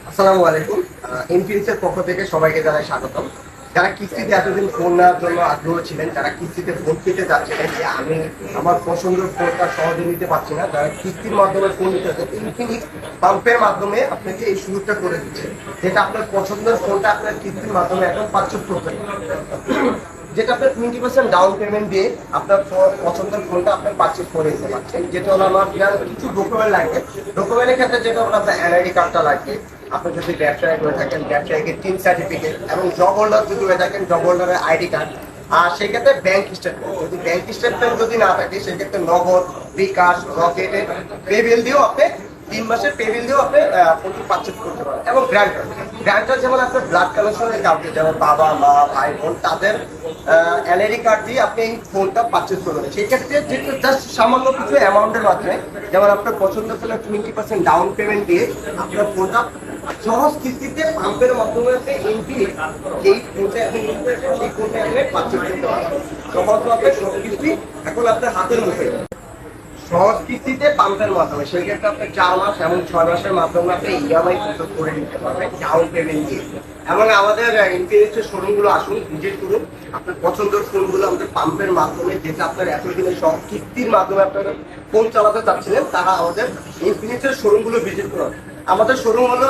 আসসালামু আলাইকুম। ইনফিনিক্সের পক্ষ থেকে সবাইকে জানাই স্বাগতম। যারা কিস্তিতে এতদিন ফোন নেওয়ার জন্য আগ্রহ ছিলেন, যারা কিস্তিতে ফোন কিনতে চাচ্ছিলেন যে আমি আমার পছন্দের ফোনটা সহজে নিতে পারছি না, যারা কিস্তির মাধ্যমে ফোন নিতে চাচ্ছেন, ইনফিনিক্স পাম্পের মাধ্যমে আপনাকে এই সুযোগটা করে দিচ্ছে, যেটা আপনার পছন্দের ফোনটা আপনার কিস্তির মাধ্যমে এখন ৫%, যেটা আপনার 20% ডাউন পেমেন্ট দিয়ে আপনার পছন্দের ফোনটা আপনার পারচেজ করে নিতে পারছেন। যেটা হলো আমার কিছু ডকুমেন্ট লাগবে। ডকুমেন্টের ক্ষেত্রে যেটা হলো আপনার এনআইডি কার্ডটা লাগবে, আপনি যদি ব্যবসায়ী করে থাকেন ব্যবসায়ীকে টিন সার্টিফিকেট, এবং জব হোল্ডার যদি হয়ে থাকেন জব হোল্ডারের আইডি কার্ড। আর সেক্ষেত্রে ব্যাংক স্টেটমেন্ট, যদি ব্যাংক স্টেটমেন্ট যদি না থাকে সেক্ষেত্রে নগদ, বিকাশ, রকেটের পেবিল দিয়েও আপনি 3 মাসের পেবিল দিয়েও আপনি ফোনটি পারচেজ করতে পারেন। এবং গ্রান্টার, গ্রান্টার যেমন আপনার ব্লাড কালেকশনের কাউকে, যেমন বাবা মা ভাই বোন, তাদের এনআইডি কার্ড দিয়ে আপনি এই ফোনটা পারচেজ করবেন। সেই ক্ষেত্রে যেহেতু জাস্ট সামান্য কিছু অ্যামাউন্টের মাধ্যমে, যেমন আপনার পছন্দ করলে 20% ডাউন পেমেন্ট দিয়ে আপনার ফোনটা সহজ কিস্তিতে পাম্পের মাধ্যমে ইনফিনিক্স এই ফোনটা এই ফোনটা আপনি পারচেজ করতে পারবেন সহজভাবে। সব কিছুই এখন আপনার হাতের মুঠে, সহজ কিস্তিতে পাম্পের মাধ্যমে। সেই ক্ষেত্রে আপনার 4 মাস এবং 6 মাসের মাধ্যমে আপনি ইএমআই পরিশোধ করে নিতে পারবেন ডাউন পেমেন্ট দিয়ে। এবং আমাদের ইনফিনিক্সের শোরুমগুলো আসুন, ভিজিট করুন, আপনার পছন্দের ফোনগুলো আমাদের পাম্পের মাধ্যমে, যেটা আপনার এতদিনের সব কিস্তির মাধ্যমে আপনারা ফোন চালাতে চাচ্ছিলেন, তারা আমাদের ইনফিনিক্সের শোরুমগুলো ভিজিট করুন। আমাদের শোরুম হলো